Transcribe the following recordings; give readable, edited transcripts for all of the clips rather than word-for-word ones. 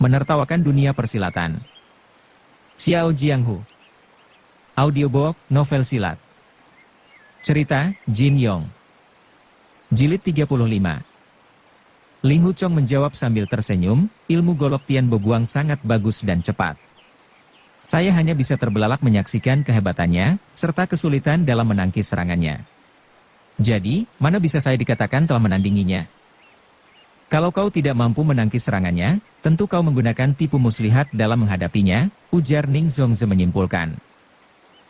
Menertawakan dunia persilatan. Xiao Jianghu. Audiobook, novel silat. Cerita, Jin Yong. Jilid 35. Ling Huchong menjawab sambil tersenyum, ilmu golok Tian Boguang sangat bagus dan cepat. Saya hanya bisa terbelalak menyaksikan kehebatannya, serta kesulitan dalam menangkis serangannya. Jadi, mana bisa saya dikatakan telah menandinginya? Kalau kau tidak mampu menangkis serangannya, tentu kau menggunakan tipu muslihat dalam menghadapinya, ujar Ning Zongze menyimpulkan.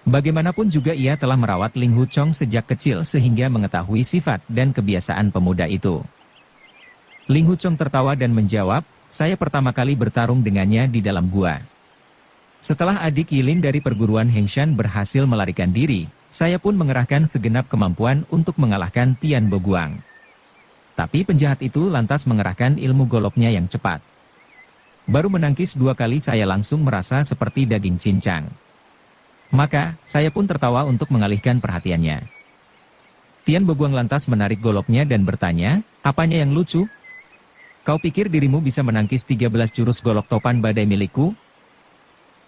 Bagaimanapun juga ia telah merawat Ling Huchong sejak kecil sehingga mengetahui sifat dan kebiasaan pemuda itu. Ling Huchong tertawa dan menjawab, saya pertama kali bertarung dengannya di dalam gua. Setelah adik Yilin dari perguruan Hengshan berhasil melarikan diri, saya pun mengerahkan segenap kemampuan untuk mengalahkan Tian Boguang. Tapi penjahat itu lantas mengerahkan ilmu goloknya yang cepat. Baru menangkis 2 kali saya langsung merasa seperti daging cincang. Maka, saya pun tertawa untuk mengalihkan perhatiannya. Tian Boguang lantas menarik goloknya dan bertanya, apanya yang lucu? Kau pikir dirimu bisa menangkis 13 jurus golok topan badai milikku?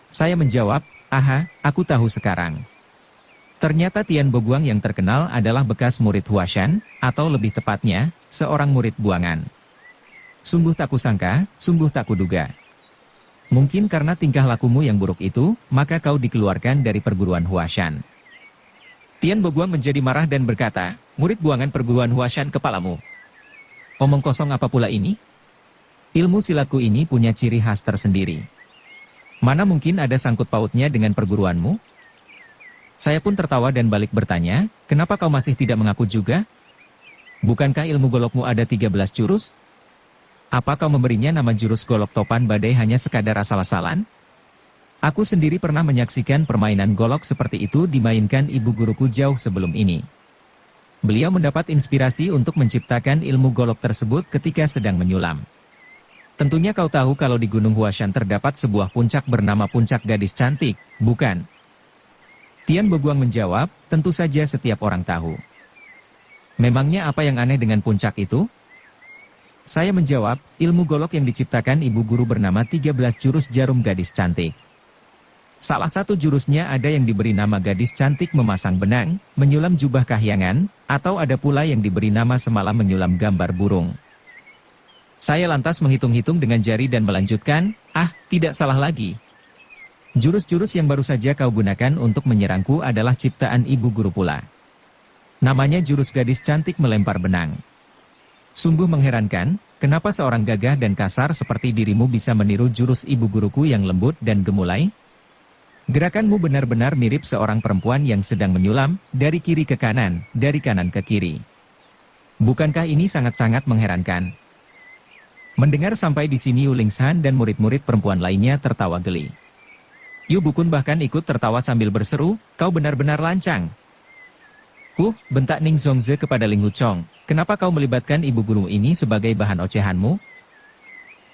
Saya menjawab, aha, aku tahu sekarang. Ternyata Tian Boguang yang terkenal adalah bekas murid Huashan, atau lebih tepatnya, seorang murid buangan. Sungguh tak kusangka, sungguh tak kuduga. Mungkin karena tingkah lakumu yang buruk itu, maka kau dikeluarkan dari perguruan Huashan. Tian Boguang menjadi marah dan berkata, murid buangan perguruan Huashan kepalamu. Omong kosong apa pula ini? Ilmu silatku ini punya ciri khas tersendiri. Mana mungkin ada sangkut pautnya dengan perguruanmu? Saya pun tertawa dan balik bertanya, kenapa kau masih tidak mengaku juga? Bukankah ilmu golokmu ada 13 jurus? Apa kau memberinya nama jurus golok topan badai hanya sekadar asal-asalan? Aku sendiri pernah menyaksikan permainan golok seperti itu dimainkan ibu guruku jauh sebelum ini. Beliau mendapat inspirasi untuk menciptakan ilmu golok tersebut ketika sedang menyulam. Tentunya kau tahu kalau di Gunung Huashan terdapat sebuah puncak bernama Puncak Gadis Cantik, bukan? Tian Boguang menjawab, tentu saja setiap orang tahu. Memangnya apa yang aneh dengan puncak itu? Saya menjawab, ilmu golok yang diciptakan ibu guru bernama 13 jurus jarum gadis cantik. Salah satu jurusnya ada yang diberi nama gadis cantik memasang benang, menyulam jubah kahyangan, atau ada pula yang diberi nama semalam menyulam gambar burung. Saya lantas menghitung-hitung dengan jari dan melanjutkan, tidak salah lagi. Jurus-jurus yang baru saja kau gunakan untuk menyerangku adalah ciptaan ibu guru pula. Namanya jurus gadis cantik melempar benang. Sungguh mengherankan, kenapa seorang gagah dan kasar seperti dirimu bisa meniru jurus ibu guruku yang lembut dan gemulai? Gerakanmu benar-benar mirip seorang perempuan yang sedang menyulam, dari kiri ke kanan, dari kanan ke kiri. Bukankah ini sangat-sangat mengherankan? Mendengar sampai di sini Yu Lingshan dan murid-murid perempuan lainnya tertawa geli. Yu Bukun bahkan ikut tertawa sambil berseru, kau benar-benar lancang. Bentak Ning Zongze kepada Ling Huchong, kenapa kau melibatkan ibu guru ini sebagai bahan ocehanmu?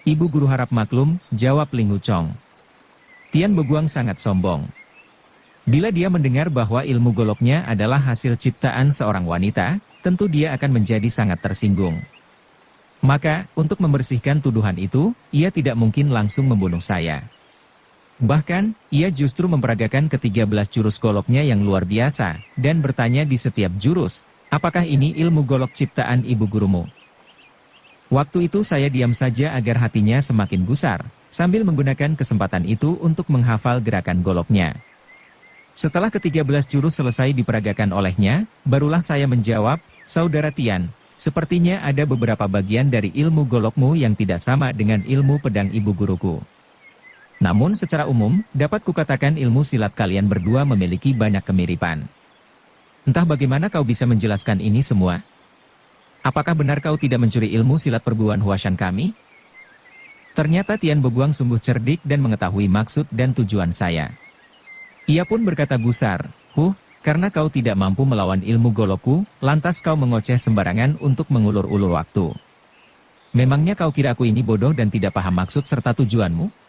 Ibu guru harap maklum, jawab Ling Huchong. Tian Boguang sangat sombong. Bila dia mendengar bahwa ilmu goloknya adalah hasil ciptaan seorang wanita, tentu dia akan menjadi sangat tersinggung. Maka, untuk membersihkan tuduhan itu, ia tidak mungkin langsung membunuh saya. Bahkan, ia justru memperagakan ke-13 jurus goloknya yang luar biasa, dan bertanya di setiap jurus, apakah ini ilmu golok ciptaan ibu gurumu? Waktu itu saya diam saja agar hatinya semakin gusar, sambil menggunakan kesempatan itu untuk menghafal gerakan goloknya. Setelah ke-13 jurus selesai diperagakan olehnya, barulah saya menjawab, Saudara Tian, sepertinya ada beberapa bagian dari ilmu golokmu yang tidak sama dengan ilmu pedang ibu guruku. Namun secara umum, dapat kukatakan ilmu silat kalian berdua memiliki banyak kemiripan. Entah bagaimana kau bisa menjelaskan ini semua? Apakah benar kau tidak mencuri ilmu silat perguruan Huashan kami? Ternyata Tian Boguang sungguh cerdik dan mengetahui maksud dan tujuan saya. Ia pun berkata gusar, karena kau tidak mampu melawan ilmu golokku, lantas kau mengoceh sembarangan untuk mengulur-ulur waktu. Memangnya kau kira aku ini bodoh dan tidak paham maksud serta tujuanmu?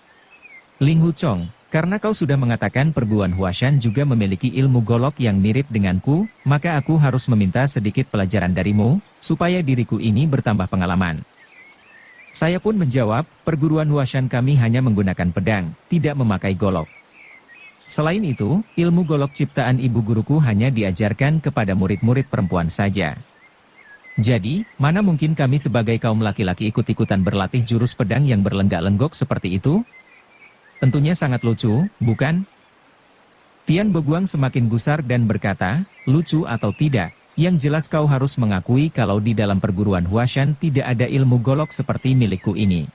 Ling Huchong, karena kau sudah mengatakan perguruan Huashan juga memiliki ilmu golok yang mirip denganku, maka aku harus meminta sedikit pelajaran darimu, supaya diriku ini bertambah pengalaman. Saya pun menjawab, perguruan Huashan kami hanya menggunakan pedang, tidak memakai golok. Selain itu, ilmu golok ciptaan ibu guruku hanya diajarkan kepada murid-murid perempuan saja. Jadi, mana mungkin kami sebagai kaum laki-laki ikut-ikutan berlatih jurus pedang yang berlenggak-lenggok seperti itu? Tentunya sangat lucu, bukan? Tian Boguang semakin gusar dan berkata, lucu atau tidak, yang jelas kau harus mengakui kalau di dalam perguruan Huashan tidak ada ilmu golok seperti milikku ini.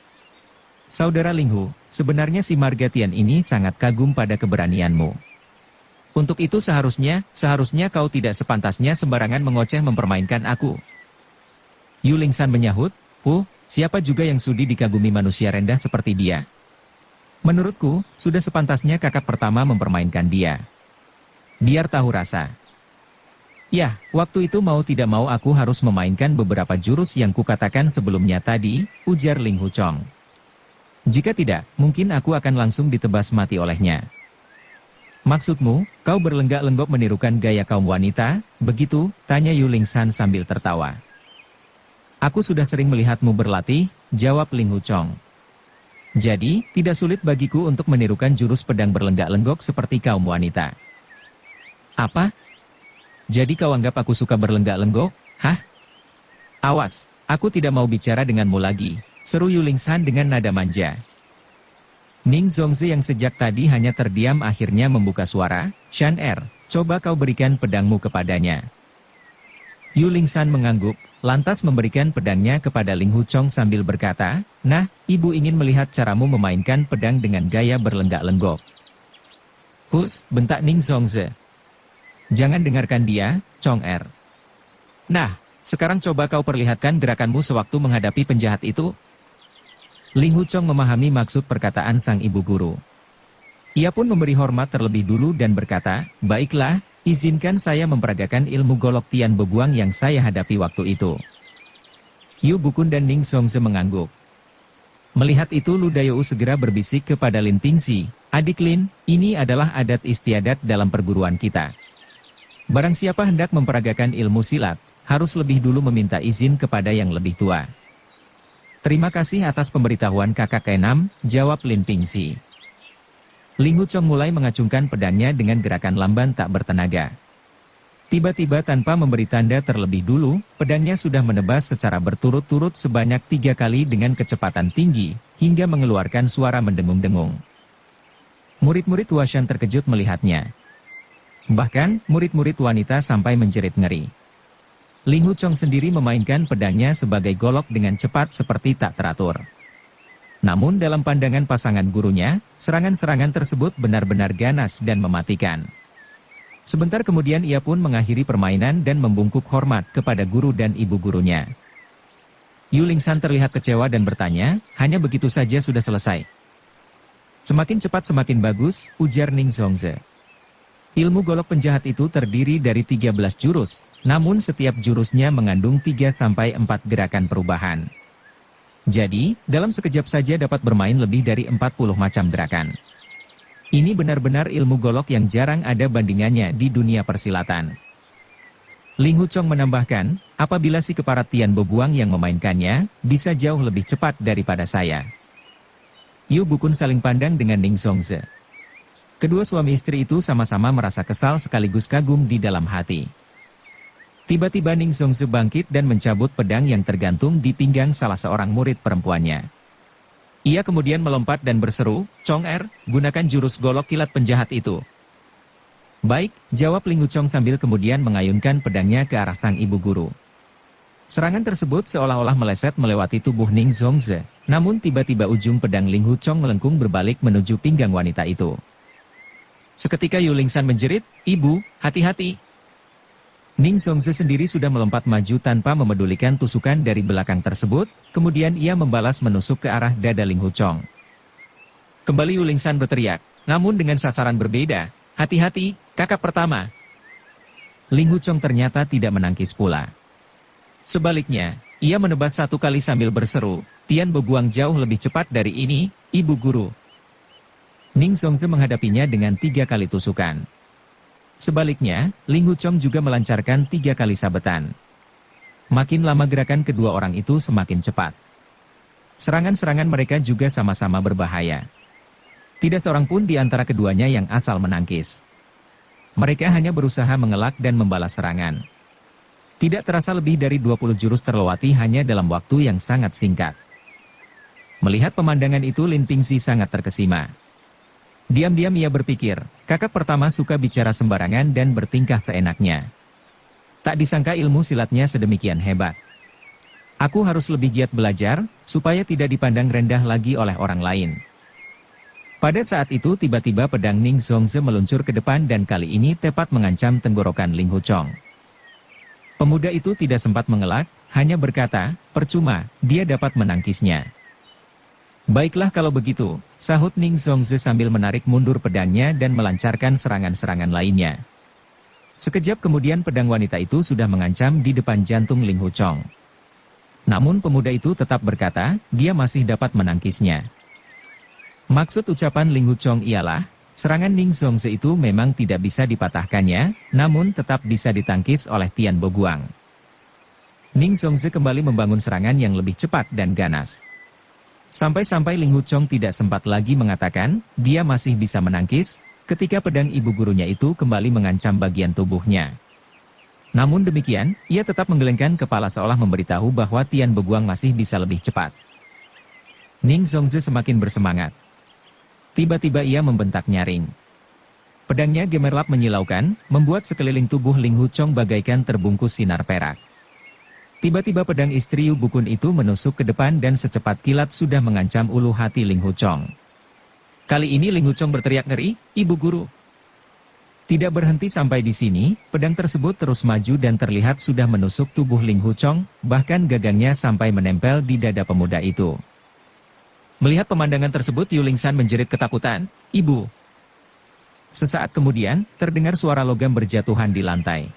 Saudara Linghu, sebenarnya si Marga Tian ini sangat kagum pada keberanianmu. Untuk itu seharusnya kau tidak sepantasnya sembarangan mengoceh mempermainkan aku. Yu Lingsan menyahut, siapa juga yang sudi dikagumi manusia rendah seperti dia? Menurutku, sudah sepantasnya kakak pertama mempermainkan dia. Biar tahu rasa. Ya, waktu itu mau tidak mau aku harus memainkan beberapa jurus yang kukatakan sebelumnya tadi, ujar Ling Huchong. Jika tidak, mungkin aku akan langsung ditebas mati olehnya. Maksudmu, kau berlenggak-lenggok menirukan gaya kaum wanita, begitu? Tanya Yu Lingsan sambil tertawa. Aku sudah sering melihatmu berlatih, jawab Ling Huchong. Jadi, tidak sulit bagiku untuk menirukan jurus pedang berlenggak-lenggok seperti kaum wanita. Apa? Jadi kau anggap aku suka berlenggak-lenggok? Hah? Awas, aku tidak mau bicara denganmu lagi, seru Yu Lingsan dengan nada manja. Ning Zongzi yang sejak tadi hanya terdiam akhirnya membuka suara, Shan Er, coba kau berikan pedangmu kepadanya. Yu Lingsan mengangguk, lantas memberikan pedangnya kepada Ling Huchong sambil berkata, nah, ibu ingin melihat caramu memainkan pedang dengan gaya berlenggak-lenggok. Hus, bentak Ning Zongzi. Jangan dengarkan dia, Chong Er. Nah, sekarang coba kau perlihatkan gerakanmu sewaktu menghadapi penjahat itu. Ling Huchong memahami maksud perkataan sang ibu guru. Ia pun memberi hormat terlebih dulu dan berkata, baiklah, izinkan saya memperagakan ilmu golok Tian Boguang yang saya hadapi waktu itu. Yu Bukun dan Ning Zongzi mengangguk. Melihat itu Lu Dayou segera berbisik kepada Lin Pingxi, adik Lin, ini adalah adat istiadat dalam perguruan kita. Barang siapa hendak memperagakan ilmu silat, harus lebih dulu meminta izin kepada yang lebih tua. Terima kasih atas pemberitahuan kakak keenam, jawab Lin Pingxi. Ling Huchong mulai mengacungkan pedangnya dengan gerakan lamban tak bertenaga. Tiba-tiba tanpa memberi tanda terlebih dulu, pedangnya sudah menebas secara berturut-turut sebanyak 3 kali dengan kecepatan tinggi, hingga mengeluarkan suara mendengung-dengung. Murid-murid Huashan terkejut melihatnya. Bahkan, murid-murid wanita sampai menjerit ngeri. Ling Huchong sendiri memainkan pedangnya sebagai golok dengan cepat seperti tak teratur. Namun dalam pandangan pasangan gurunya, serangan-serangan tersebut benar-benar ganas dan mematikan. Sebentar kemudian ia pun mengakhiri permainan dan membungkuk hormat kepada guru dan ibu gurunya. Yu Lingsan terlihat kecewa dan bertanya, hanya begitu saja sudah selesai. Semakin cepat semakin bagus, ujar Ning Zongzi. Ilmu golok penjahat itu terdiri dari 13 jurus, namun setiap jurusnya mengandung 3-4 gerakan perubahan. Jadi, dalam sekejap saja dapat bermain lebih dari 40 macam gerakan. Ini benar-benar ilmu golok yang jarang ada bandingannya di dunia persilatan. Ling Huchong menambahkan, apabila si keparat Tian Boguang yang memainkannya, bisa jauh lebih cepat daripada saya. Yu Bukun saling pandang dengan Ning Zongzi. Kedua suami istri itu sama-sama merasa kesal sekaligus kagum di dalam hati. Tiba-tiba Ning Zongzi bangkit dan mencabut pedang yang tergantung di pinggang salah seorang murid perempuannya. Ia kemudian melompat dan berseru, Chong Er, gunakan jurus golok kilat penjahat itu. Baik, jawab Ling Huchong sambil kemudian mengayunkan pedangnya ke arah sang ibu guru. Serangan tersebut seolah-olah meleset melewati tubuh Ning Zongzi, namun tiba-tiba ujung pedang Ling Huchong melengkung berbalik menuju pinggang wanita itu. Seketika Yu Lingsan menjerit, ibu, hati-hati. Ning Zongzi sendiri sudah melompat maju tanpa memedulikan tusukan dari belakang tersebut, kemudian ia membalas menusuk ke arah dada Ling Huchong. Kembali Yu Lingsan berteriak, namun dengan sasaran berbeda, hati-hati, kakak pertama. Ling Huchong ternyata tidak menangkis pula. Sebaliknya, ia menebas 1 kali sambil berseru, Tian Boguang jauh lebih cepat dari ini, ibu guru. Ning Zongzi menghadapinya dengan 3 kali tusukan. Sebaliknya, Ling Huchong juga melancarkan 3 kali sabetan. Makin lama gerakan kedua orang itu semakin cepat. Serangan-serangan mereka juga sama-sama berbahaya. Tidak seorang pun di antara keduanya yang asal menangkis. Mereka hanya berusaha mengelak dan membalas serangan. Tidak terasa lebih dari 20 jurus terlewati hanya dalam waktu yang sangat singkat. Melihat pemandangan itu, Lin Pingzi sangat terkesima. Diam-diam ia berpikir, kakak pertama suka bicara sembarangan dan bertingkah seenaknya. Tak disangka ilmu silatnya sedemikian hebat. Aku harus lebih giat belajar, supaya tidak dipandang rendah lagi oleh orang lain. Pada saat itu tiba-tiba pedang Ning Zongze meluncur ke depan dan kali ini tepat mengancam tenggorokan Ling Huchong. Pemuda itu tidak sempat mengelak, hanya berkata, percuma, dia dapat menangkisnya. Baiklah kalau begitu, sahut Ning Zongze sambil menarik mundur pedangnya dan melancarkan serangan-serangan lainnya. Sekejap kemudian pedang wanita itu sudah mengancam di depan jantung Ling Huchong. Namun pemuda itu tetap berkata, dia masih dapat menangkisnya. Maksud ucapan Ling Huchong ialah, serangan Ning Zongze itu memang tidak bisa dipatahkannya, namun tetap bisa ditangkis oleh Tian Boguang. Ning Zongze kembali membangun serangan yang lebih cepat dan ganas. Sampai-sampai Ling Huchong tidak sempat lagi mengatakan, dia masih bisa menangkis, ketika pedang ibu gurunya itu kembali mengancam bagian tubuhnya. Namun demikian, ia tetap menggelengkan kepala seolah memberitahu bahwa Tian Boguang masih bisa lebih cepat. Ning Zongze semakin bersemangat. Tiba-tiba ia membentak nyaring. Pedangnya gemerlap menyilaukan, membuat sekeliling tubuh Ling Huchong bagaikan terbungkus sinar perak. Tiba-tiba pedang istri Yu Bukun itu menusuk ke depan dan secepat kilat sudah mengancam ulu hati Ling Huchong. Kali ini Ling Huchong berteriak ngeri, "Ibu guru!" Tidak berhenti sampai di sini, pedang tersebut terus maju dan terlihat sudah menusuk tubuh Ling Huchong, bahkan gagangnya sampai menempel di dada pemuda itu. Melihat pemandangan tersebut, Yu Lingsan menjerit ketakutan, "Ibu!" Sesaat kemudian, terdengar suara logam berjatuhan di lantai.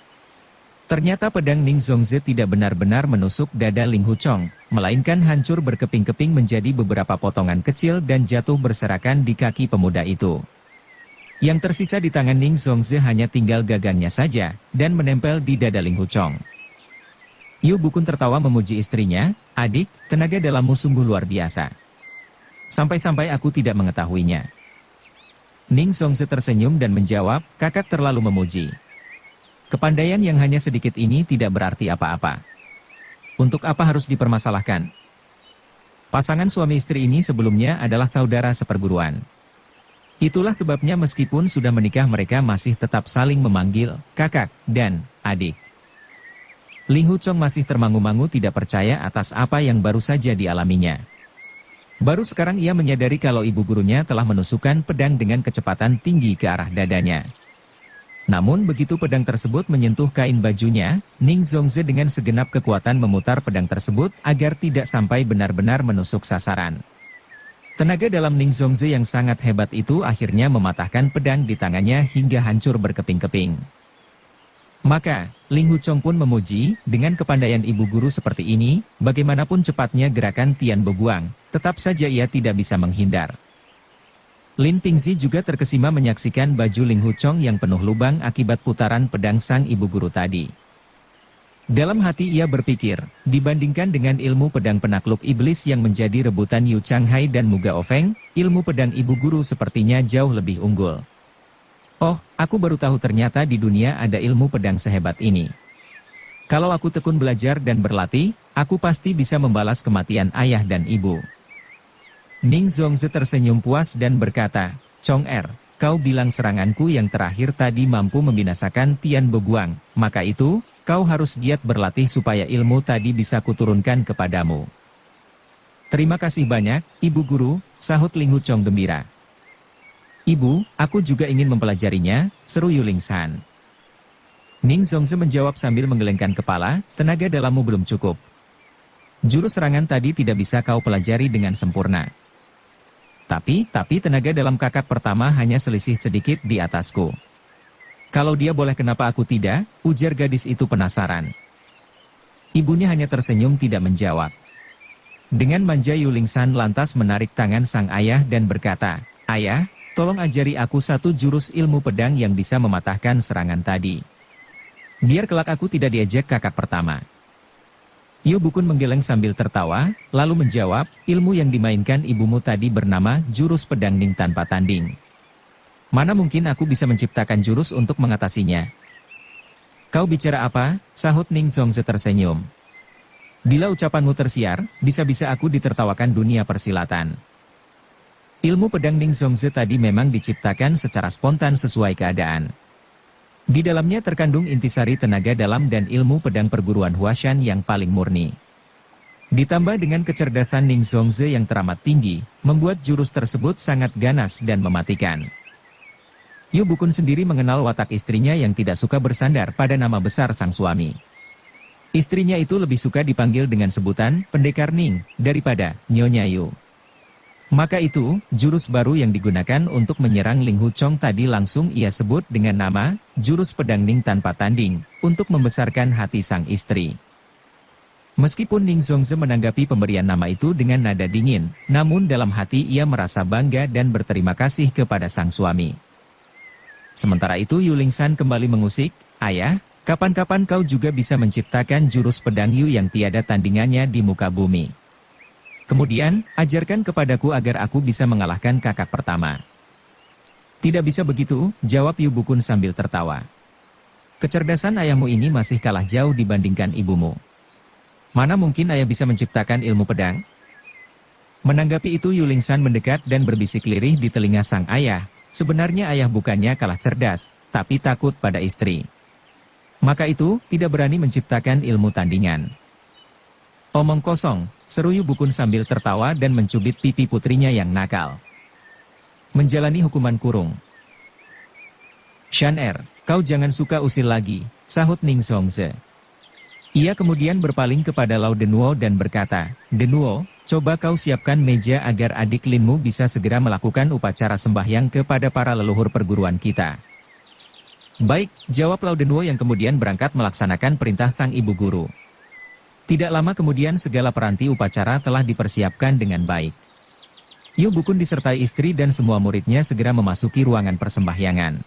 Ternyata pedang Ning Zongze tidak benar-benar menusuk dada Ling Huchong, melainkan hancur berkeping-keping menjadi beberapa potongan kecil dan jatuh berserakan di kaki pemuda itu. Yang tersisa di tangan Ning Zongze hanya tinggal gagangnya saja, dan menempel di dada Ling Huchong. Yu Bukun tertawa memuji istrinya, "Adik, tenaga dalammu sungguh luar biasa. Sampai-sampai aku tidak mengetahuinya." Ning Zongze tersenyum dan menjawab, "Kakak terlalu memuji. Kepandaian yang hanya sedikit ini tidak berarti apa-apa. Untuk apa harus dipermasalahkan? Pasangan suami istri ini sebelumnya adalah saudara seperguruan. Itulah sebabnya meskipun sudah menikah mereka masih tetap saling memanggil kakak dan adik." Ling Huchong masih termangu-mangu tidak percaya atas apa yang baru saja dialaminya. Baru sekarang ia menyadari kalau ibu gurunya telah menusukkan pedang dengan kecepatan tinggi ke arah dadanya. Namun begitu pedang tersebut menyentuh kain bajunya, Ning Zongze dengan segenap kekuatan memutar pedang tersebut agar tidak sampai benar-benar menusuk sasaran. Tenaga dalam Ning Zongze yang sangat hebat itu akhirnya mematahkan pedang di tangannya hingga hancur berkeping-keping. Maka, Ling Huchong pun memuji, dengan kepandaian ibu guru seperti ini, bagaimanapun cepatnya gerakan Tian Boguang, tetap saja ia tidak bisa menghindar. Lin Pingzi juga terkesima menyaksikan baju Ling Huchong yang penuh lubang akibat putaran pedang sang ibu guru tadi. Dalam hati ia berpikir, dibandingkan dengan ilmu pedang penakluk iblis yang menjadi rebutan Yu Changhai dan Muga Ofeng, ilmu pedang ibu guru sepertinya jauh lebih unggul. Oh, aku baru tahu ternyata di dunia ada ilmu pedang sehebat ini. Kalau aku tekun belajar dan berlatih, aku pasti bisa membalas kematian ayah dan ibu. Ning Zongze tersenyum puas dan berkata, "Chong Er, kau bilang seranganku yang terakhir tadi mampu membinasakan Tian Boguang, maka itu, kau harus giat berlatih supaya ilmu tadi bisa kuturunkan kepadamu." "Terima kasih banyak, Ibu Guru," sahut Ling Huchong gembira. "Ibu, aku juga ingin mempelajarinya," seru Yu Lingsan. Ning Zongze menjawab sambil menggelengkan kepala, "Tenaga dalammu belum cukup. Jurus serangan tadi tidak bisa kau pelajari dengan sempurna. Tapi tenaga dalam kakak pertama hanya selisih sedikit di atasku. Kalau dia boleh kenapa aku tidak?" ujar gadis itu penasaran. Ibunya hanya tersenyum tidak menjawab. Dengan manja Yu Lingsan lantas menarik tangan sang ayah dan berkata, "Ayah, tolong ajari aku satu jurus ilmu pedang yang bisa mematahkan serangan tadi. Biar kelak aku tidak diejek kakak pertama." Yu Bukun menggeleng sambil tertawa, lalu menjawab, ilmu yang dimainkan ibumu tadi bernama jurus pedang Ning tanpa tanding. Mana mungkin aku bisa menciptakan jurus untuk mengatasinya? Kau bicara apa? Sahut Ning Zongze tersenyum. Bila ucapanmu tersiar, bisa-bisa aku ditertawakan dunia persilatan. Ilmu pedang Ning Zongze tadi memang diciptakan secara spontan sesuai keadaan. Di dalamnya terkandung intisari tenaga dalam dan ilmu pedang perguruan Huashan yang paling murni. Ditambah dengan kecerdasan Ning Zongze yang teramat tinggi, membuat jurus tersebut sangat ganas dan mematikan. Yu Bukun sendiri mengenal watak istrinya yang tidak suka bersandar pada nama besar sang suami. Istrinya itu lebih suka dipanggil dengan sebutan pendekar Ning daripada Nyonya Yu. Maka itu, jurus baru yang digunakan untuk menyerang Ling Huchong tadi langsung ia sebut dengan nama, jurus pedang Ning tanpa tanding, untuk membesarkan hati sang istri. Meskipun Ning Zongze menanggapi pemberian nama itu dengan nada dingin, namun dalam hati ia merasa bangga dan berterima kasih kepada sang suami. Sementara itu Yu Lingsan kembali mengusik, "Ayah, kapan-kapan kau juga bisa menciptakan jurus pedang Yu yang tiada tandingannya di muka bumi. Kemudian, ajarkan kepadaku agar aku bisa mengalahkan kakak pertama." "Tidak bisa begitu," jawab Yu Bukun sambil tertawa. "Kecerdasan ayahmu ini masih kalah jauh dibandingkan ibumu. Mana mungkin ayah bisa menciptakan ilmu pedang?" Menanggapi itu Yu Lingsan mendekat dan berbisik lirih di telinga sang ayah, sebenarnya ayah bukannya kalah cerdas, tapi takut pada istri. Maka itu, tidak berani menciptakan ilmu tandingan. "Omong kosong," seru Yu Bukun sambil tertawa dan mencubit pipi putrinya yang nakal. "Menjalani hukuman kurung." "Shan Er, kau jangan suka usil lagi," sahut Ning Zongze. Ia kemudian berpaling kepada Lao Denuo dan berkata, "Denuo, coba kau siapkan meja agar adik Linmu bisa segera melakukan upacara sembahyang kepada para leluhur perguruan kita." "Baik," jawab Lao Denuo yang kemudian berangkat melaksanakan perintah sang ibu guru. Tidak lama kemudian segala peranti upacara telah dipersiapkan dengan baik. Yu Bukun disertai istri dan semua muridnya segera memasuki ruangan persembahyangan.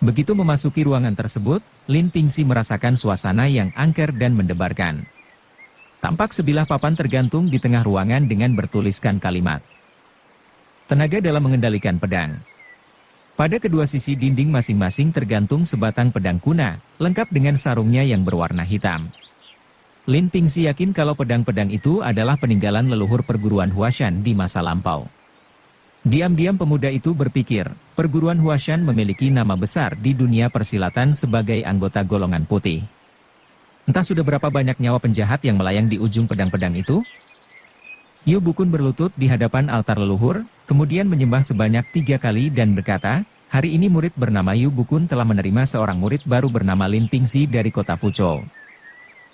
Begitu memasuki ruangan tersebut, Lin Pingxi merasakan suasana yang angker dan mendebarkan. Tampak sebilah papan tergantung di tengah ruangan dengan bertuliskan kalimat, "Tenaga dalam mengendalikan pedang." Pada kedua sisi dinding masing-masing tergantung sebatang pedang kuna, lengkap dengan sarungnya yang berwarna hitam. Lin Pingxi yakin kalau pedang-pedang itu adalah peninggalan leluhur perguruan Huashan di masa lampau. Diam-diam pemuda itu berpikir, perguruan Huashan memiliki nama besar di dunia persilatan sebagai anggota golongan putih. Entah sudah berapa banyak nyawa penjahat yang melayang di ujung pedang-pedang itu? Yu Bukun berlutut di hadapan altar leluhur, kemudian menyembah sebanyak 3 kali dan berkata, "Hari ini murid bernama Yu Bukun telah menerima seorang murid baru bernama Lin Pingxi dari kota Fuzhou.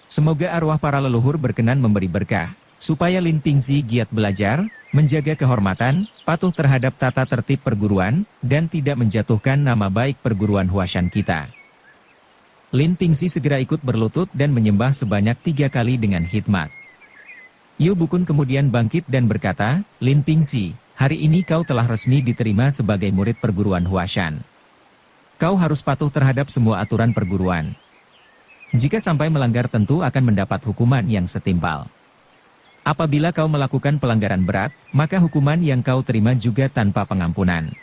Semoga arwah para leluhur berkenan memberi berkah, supaya Lin Pingxi giat belajar, menjaga kehormatan, patuh terhadap tata tertib perguruan, dan tidak menjatuhkan nama baik perguruan Huashan kita." Lin Pingxi segera ikut berlutut dan menyembah sebanyak 3 kali dengan hikmat. Yu Bukun kemudian bangkit dan berkata, "Lin Pingxi, hari ini kau telah resmi diterima sebagai murid perguruan Huashan. Kau harus patuh terhadap semua aturan perguruan. Jika sampai melanggar tentu akan mendapat hukuman yang setimpal. Apabila kau melakukan pelanggaran berat, maka hukuman yang kau terima juga tanpa pengampunan.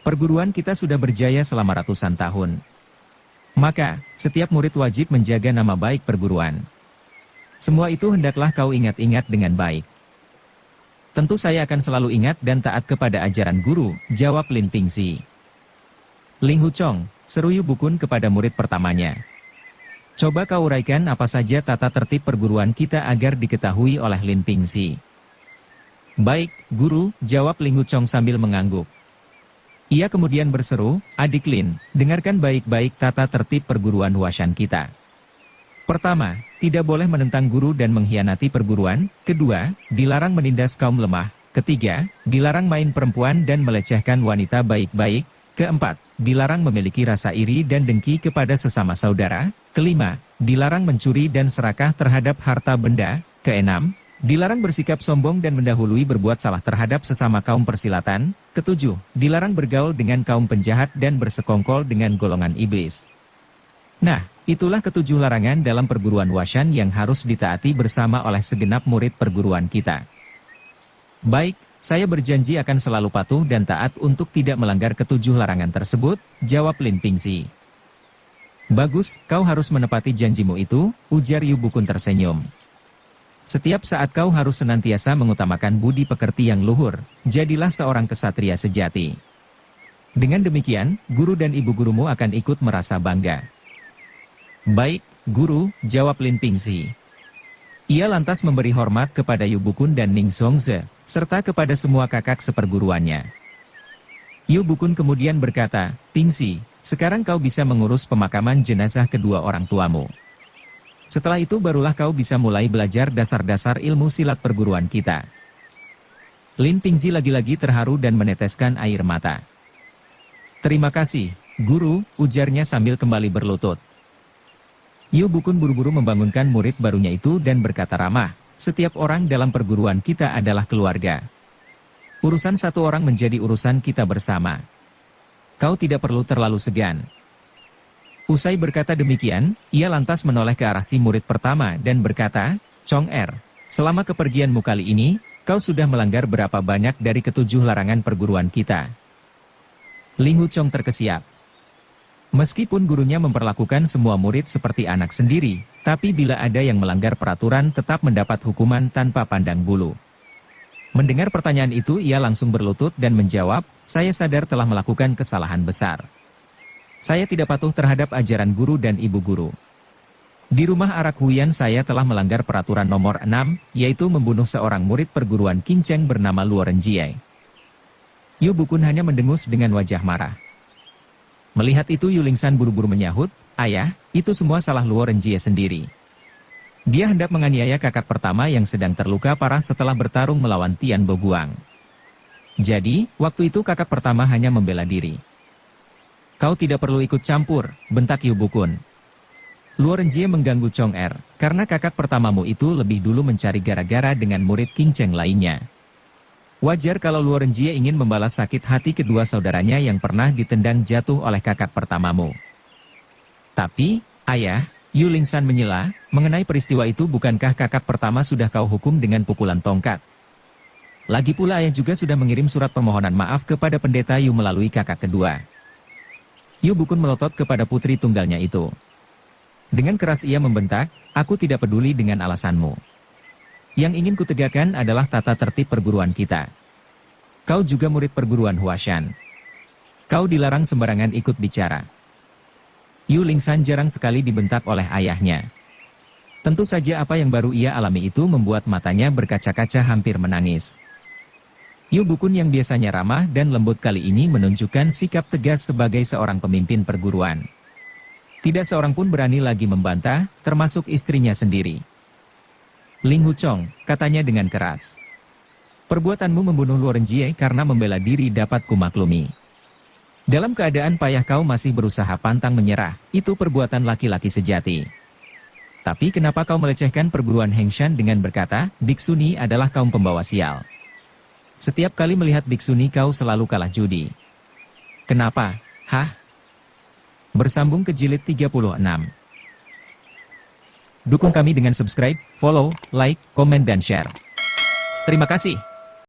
Perguruan kita sudah berjaya selama ratusan tahun. Maka, setiap murid wajib menjaga nama baik perguruan. Semua itu hendaklah kau ingat-ingat dengan baik." "Tentu saya akan selalu ingat dan taat kepada ajaran guru," jawab Lin Pingxi. "Ling Huchong," seru Yu Bukun kepada murid pertamanya. "Coba kau uraikan apa saja tata tertib perguruan kita agar diketahui oleh Lin Pingxi." "Baik, Guru," jawab Ling Huchong sambil mengangguk. Ia kemudian berseru, "Adik Lin, dengarkan baik-baik tata tertib perguruan Huashan kita. Pertama, tidak boleh menentang guru dan mengkhianati perguruan. Kedua, dilarang menindas kaum lemah. Ketiga, dilarang main perempuan dan melecehkan wanita baik-baik. Keempat, dilarang memiliki rasa iri dan dengki kepada sesama saudara. Kelima, dilarang mencuri dan serakah terhadap harta benda. Keenam, dilarang bersikap sombong dan mendahului berbuat salah terhadap sesama kaum persilatan. Ketujuh, dilarang bergaul dengan kaum penjahat dan bersekongkol dengan golongan iblis." Nah, Itulah ketujuh larangan dalam perguruan Huashan yang harus ditaati bersama oleh segenap murid perguruan kita. Baik, saya berjanji akan selalu patuh dan taat untuk tidak melanggar ketujuh larangan tersebut, jawab Lin Pingxi. Bagus, kau harus menepati janjimu itu, ujar Yu Bukun tersenyum. Setiap saat kau harus senantiasa mengutamakan budi pekerti yang luhur, jadilah seorang kesatria sejati. Dengan demikian, guru dan ibu gurumu akan ikut merasa bangga. Baik, guru, jawab Lin Pingxi. Ia lantas memberi hormat kepada Yu Bukun dan Ning Songze, serta kepada semua kakak seperguruannya. Yu Bukun kemudian berkata, Pingxi, sekarang kau bisa mengurus pemakaman jenazah kedua orang tuamu. Setelah itu barulah kau bisa mulai belajar dasar-dasar ilmu silat perguruan kita. Lin Pingxi lagi-lagi terharu dan meneteskan air mata. Terima kasih, guru, ujarnya sambil kembali berlutut. Yu Bukun buru-buru membangunkan murid barunya itu dan berkata ramah, setiap orang dalam perguruan kita adalah keluarga. Urusan satu orang menjadi urusan kita bersama. Kau tidak perlu terlalu segan. Usai berkata demikian, ia lantas menoleh ke arah si murid pertama dan berkata, Chong Er, selama kepergianmu kali ini, kau sudah melanggar berapa banyak dari ketujuh larangan perguruan kita? Ling Hu Chong terkesiap. Meskipun gurunya memperlakukan semua murid seperti anak sendiri, tapi bila ada yang melanggar peraturan tetap mendapat hukuman tanpa pandang bulu. Mendengar pertanyaan itu ia langsung berlutut dan menjawab, saya sadar telah melakukan kesalahan besar. Saya tidak patuh terhadap ajaran guru dan ibu guru. Di rumah Arak Huyan saya telah melanggar peraturan nomor 6, yaitu membunuh seorang murid perguruan Qingcheng bernama Luo Renjie. Yu Bukun hanya mendengus dengan wajah marah. Melihat itu Yu Lingsan buru-buru menyahut, ayah, itu semua salah Luo Renjie sendiri. Dia hendak menganiaya kakak pertama yang sedang terluka parah setelah bertarung melawan Tian Boguang. Jadi, waktu itu kakak pertama hanya membela diri. Kau tidak perlu ikut campur, bentak Yu Bukun. Luo Renjie mengganggu Chong Er, karena kakak pertamamu itu lebih dulu mencari gara-gara dengan murid Qingcheng lainnya. Wajar kalau Luo Renjie ingin membalas sakit hati kedua saudaranya yang pernah ditendang jatuh oleh kakak pertamamu. Tapi, ayah, Yu Lingsan menyela, mengenai peristiwa itu bukankah kakak pertama sudah kau hukum dengan pukulan tongkat? Lagi pula ayah juga sudah mengirim surat permohonan maaf kepada pendeta Yu melalui kakak kedua. Yu Bukun melotot kepada putri tunggalnya itu. Dengan keras ia membentak, aku tidak peduli dengan alasanmu. Yang ingin kutegakkan adalah tata tertib perguruan kita. Kau juga murid perguruan Huashan. Kau dilarang sembarangan ikut bicara. Yu Lingsan jarang sekali dibentak oleh ayahnya. Tentu saja apa yang baru ia alami itu membuat matanya berkaca-kaca hampir menangis. Yu Bukun yang biasanya ramah dan lembut kali ini menunjukkan sikap tegas sebagai seorang pemimpin perguruan. Tidak seorang pun berani lagi membantah, termasuk istrinya sendiri. Ling Hu Chong, katanya dengan keras. Perbuatanmu membunuh Luo Renjie karena membela diri dapat kumaklumi. Dalam keadaan payah kau masih berusaha pantang menyerah, itu perbuatan laki-laki sejati. Tapi kenapa kau melecehkan perguruan Hengshan dengan berkata, Biksuni adalah kaum pembawa sial? Setiap kali melihat Biksuni kau selalu kalah judi. Kenapa? Hah? Bersambung ke jilid 36. Dukung kami dengan subscribe, follow, like, komen dan share. Terima kasih.